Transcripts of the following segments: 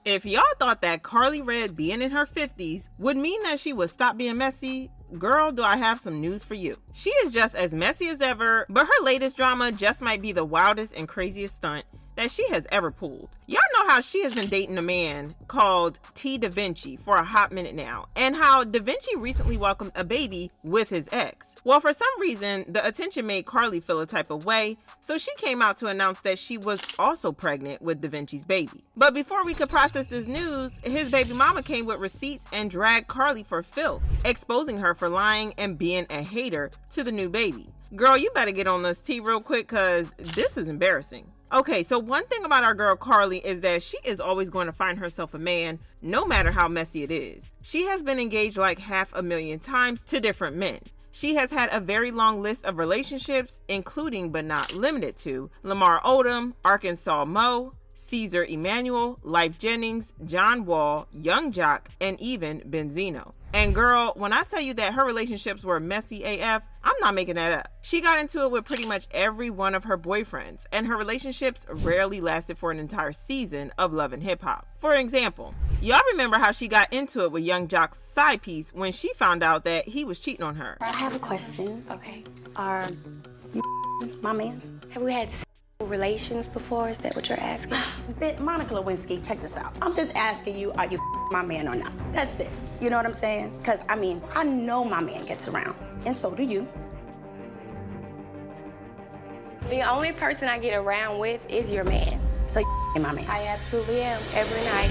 If y'all thought that Karlie Redd being in her 50s would mean that she would stop being messy, girl, do I have some news for you. She is just as messy as ever, but her latest drama just might be the wildest and craziest stunt that she has ever pulled. Y'all know how she has been dating a man called T. Da Vinci for a hot minute now, and how Da Vinci recently welcomed a baby with his ex. Well, for some reason, the attention made Karlie feel a type of way, so she came out to announce that she was also pregnant with Da Vinci's baby. But before we could process this news, his baby mama came with receipts and dragged Karlie for filth, exposing her for lying and being a hater to the new baby. Girl, you better get on this tea real quick, cause this is embarrassing. Okay, so one thing about our girl Karlie is that she is always going to find herself a man, no matter how messy it is. She has been engaged like 500,000 times to different men. She has had a very long list of relationships, including but not limited to Lamar Odom, Arkansas Mo, Caesar Emmanuel, Life Jennings, John Wall, Young Jock, and even Benzino. And girl, when I tell you that her relationships were messy AF, I'm not making that up. She got into it with pretty much every one of her boyfriends, and her relationships rarely lasted for an entire season of Love and Hip Hop. For example, y'all remember how she got into it with Young Jock's side piece when she found out that he was cheating on her. I have a question. Okay. Are you my man? Have we had relations before? Is that what you're asking? Monica Lewinsky, check this out. I'm just asking you, are you my man or not? That's it. You know what I'm saying? Because, I mean, I know my man gets around, and so do you. The only person I get around with is your man. So you my man. I absolutely am, every night.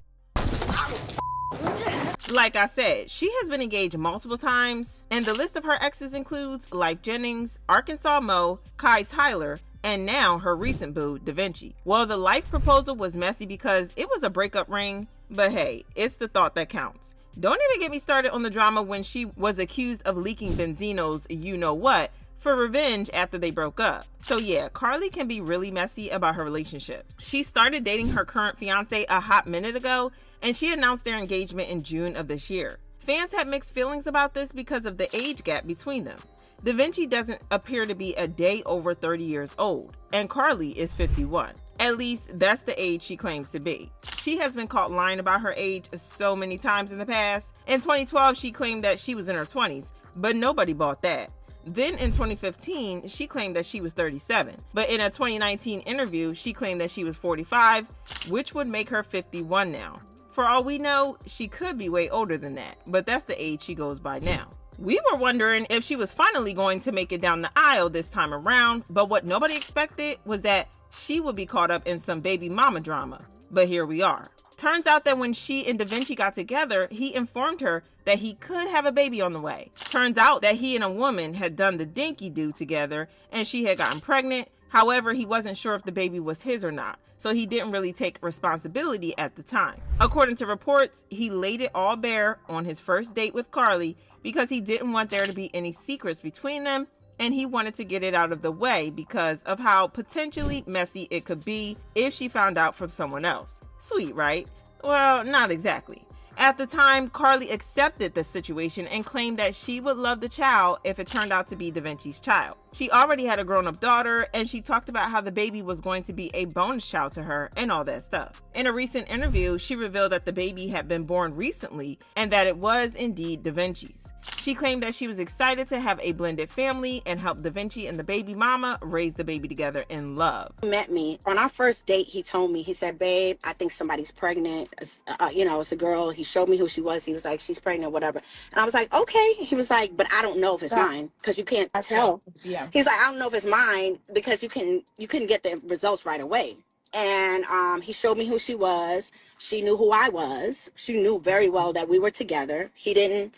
Like I said, she has been engaged multiple times, and the list of her exes includes Life Jennings, Arkansas Mo, Kai Tyler, and now her recent boo, Da Vinci. Well, the Life proposal was messy because it was a breakup ring, but hey, it's the thought that counts. Don't even get me started on the drama when she was accused of leaking Benzino's you-know-what for revenge after they broke up. So yeah, Karlie can be really messy about her relationship. She started dating her current fiance a hot minute ago, and she announced their engagement in June of this year. Fans had mixed feelings about this because of the age gap between them. Da Vinci doesn't appear to be a day over 30 years old, and Karlie is 51. At least that's the age she claims to be. She has been caught lying about her age so many times in the past. In 2012, she claimed that she was in her 20s, but nobody bought that. Then in 2015, she claimed that she was 37, but in a 2019 interview, she claimed that she was 45, which would make her 51 now. For all we know, she could be way older than that, but that's the age she goes by now. We were wondering if she was finally going to make it down the aisle this time around, but what nobody expected was that she would be caught up in some baby mama drama. But here we are. Turns out that when she and Da Vinci got together, he informed her that he could have a baby on the way. Turns out that he and a woman had done the dinky-do together, and she had gotten pregnant. However, he wasn't sure if the baby was his or not, so he didn't really take responsibility at the time. According to reports, he laid it all bare on his first date with Karlie because he didn't want there to be any secrets between them, and he wanted to get it out of the way because of how potentially messy it could be if she found out from someone else. Sweet, right? Well, not exactly. At the time, Karlie accepted the situation and claimed that she would love the child if it turned out to be Da Vinci's child. She already had a grown-up daughter, and she talked about how the baby was going to be a bonus child to her and all that stuff. In a recent interview, she revealed that the baby had been born recently and that it was indeed Da Vinci's. She claimed that she was excited to have a blended family and help Da Vinci and the baby mama raise the baby together in love. He met me on our first date. He told me, he said, babe, I think somebody's pregnant. It's a girl. He showed me who she was. He was like, she's pregnant, whatever. And I was like, okay. He was like, but I don't know if it's mine because you can't tell. Yeah. He's like, I don't know if it's mine because you couldn't get the results right away. And he showed me who she was. She knew who I was. She knew very well that we were together. He didn't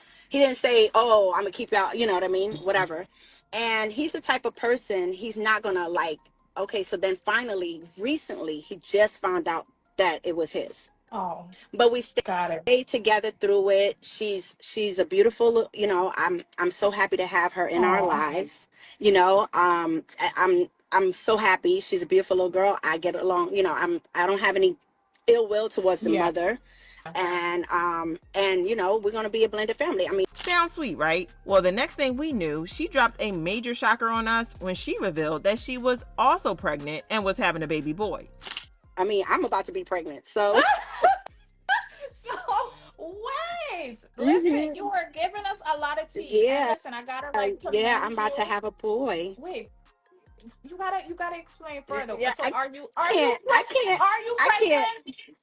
say, oh, I'm gonna keep out, you know what I mean? Whatever. And he's the type of person, he's not gonna like, okay, so then finally, recently, he just found out that it was his. Oh, but we got it. stayed together through it. She's a beautiful, I'm so happy to have her in our lives. I'm so happy. She's a beautiful little girl. I get along, I don't have any ill will towards the mother. And we're gonna be a blended family. I mean, sounds sweet, right? Well, the next thing we knew, she dropped a major shocker on us when she revealed that she was also pregnant and was having a baby boy. I mean, I'm about to be pregnant, so were giving us a lot of tea. And Yeah, listen, I gotta like yeah, commend I'm about to you. have a boy. Wait, you gotta explain further. Yeah, So are you I can't, are you I can't. pregnant?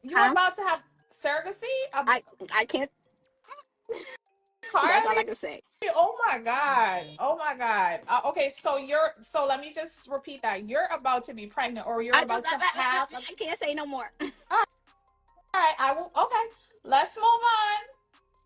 You're Huh? about to have surrogacy? I can't. That's all I Carly? can say. Oh my God. Oh my God. Okay, so let me just repeat that. You're about to be pregnant or you're I just, about to have a, I can't say no more. all right, I will okay. Let's move on.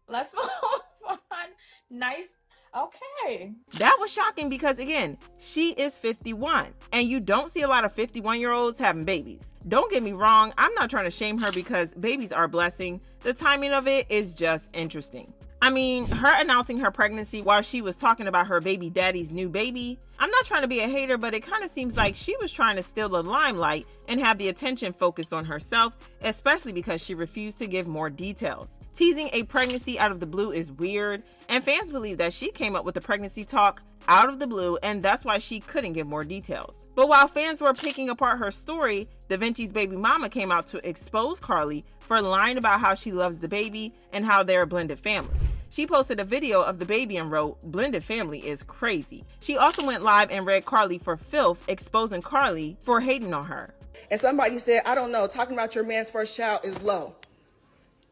Let's move on. Nice. Okay. That was shocking because, again, she is 51, and you don't see a lot of 51-year-olds having babies. Don't get me wrong, I'm not trying to shame her because babies are a blessing. The timing of it is just interesting. I mean, her announcing her pregnancy while she was talking about her baby daddy's new baby, I'm not trying to be a hater, but it kind of seems like she was trying to steal the limelight and have the attention focused on herself, especially because she refused to give more details. Teasing a pregnancy out of the blue is weird, and fans believe that she came up with the pregnancy talk out of the blue, and that's why she couldn't give more details. But while fans were picking apart her story, Da Vinci's baby mama came out to expose Karlie for lying about how she loves the baby and how they're a blended family. She posted a video of the baby and wrote, "Blended family is crazy." She also went live and read Karlie for filth, exposing Karlie for hating on her. And somebody said, I don't know, talking about your man's first child is low.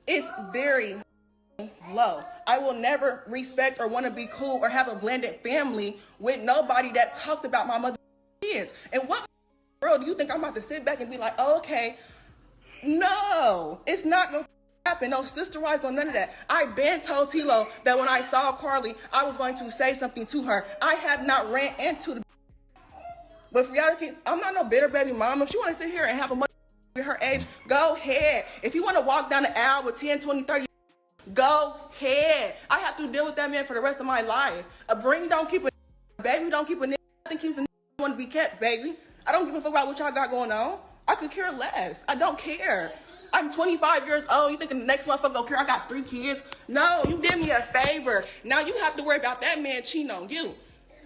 It's very low. I will never respect or want to be cool or have a blended family with nobody that talked about my mother's kids. And what world do you think I'm about to sit back and be like, oh, okay, no, it's not going to happen. No sister wives, no none of that. I been told Tilo that when I saw Karlie, I was going to say something to her. I have not ran into the. But for y'all to keep, I'm not no bitter baby mama. If she want to sit here and have a mother her age, go ahead. If you want to walk down the aisle with 10, 20, 30, go ahead. I have to deal with that man for the rest of my life. A bring don't keep a baby, don't keep a nigga. Nothing keeps a nigga want to be kept, baby. I don't give a fuck about what y'all got going on. I could care less. I don't care. I'm 25 years old. You think the next motherfucker don't care? I got 3 kids. No, you did me a favor. Now you have to worry about that man cheating on you.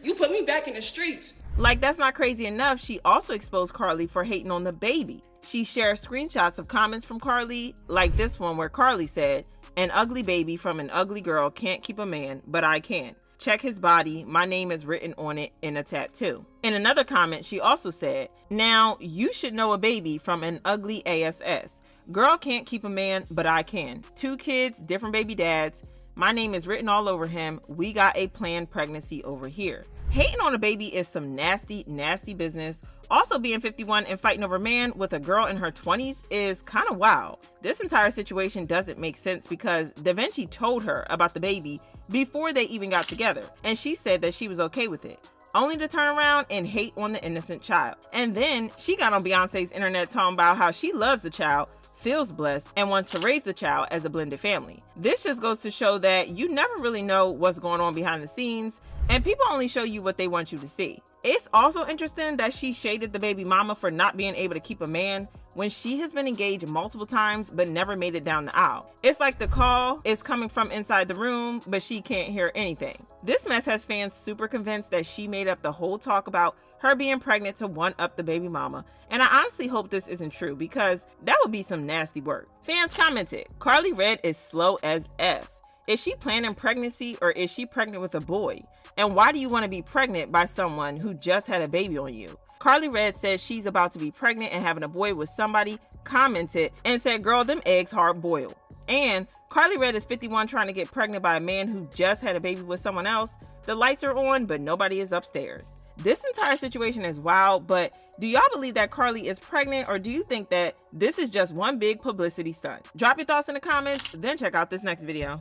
You put me back in the streets. Like that's not crazy enough, she also exposed Karlie for hating on the baby. She shared screenshots of comments from Karlie, like this one where Karlie said, "An ugly baby from an ugly girl can't keep a man, but I can. Check his body, my name is written on it in a tattoo." In another comment, she also said, "Now you should know a baby from an ugly ASS. Girl can't keep a man, but I can. 2 kids, different baby dads. My name is written all over him. We got a planned pregnancy over here." Hating on a baby is some nasty, nasty business. Also, being 51 and fighting over a man with a girl in her 20s is kind of wild. This entire situation doesn't make sense because Da Vinci told her about the baby before they even got together, and she said that she was okay with it, only to turn around and hate on the innocent child. And then she got on Beyonce's internet talking about how she loves the child, feels blessed, and wants to raise the child as a blended family. This just goes to show that you never really know what's going on behind the scenes, and people only show you what they want you to see. It's also interesting that she shaded the baby mama for not being able to keep a man when she has been engaged multiple times but never made it down the aisle. It's like the call is coming from inside the room, but she can't hear anything. This mess has fans super convinced that she made up the whole talk about her being pregnant to one-up the baby mama, and I honestly hope this isn't true because that would be some nasty work. Fans commented, "Karlie Redd is slow as F. Is she planning pregnancy or is she pregnant with a boy? And why do you want to be pregnant by someone who just had a baby on you?" Karlie Redd said she's about to be pregnant and having a boy with somebody, commented and said, "Girl, them eggs hard boiled." And Karlie Redd is 51 trying to get pregnant by a man who just had a baby with someone else. The lights are on, but nobody is upstairs. This entire situation is wild, but do y'all believe that Karlie is pregnant, or do you think that this is just one big publicity stunt? Drop your thoughts in the comments, then check out this next video.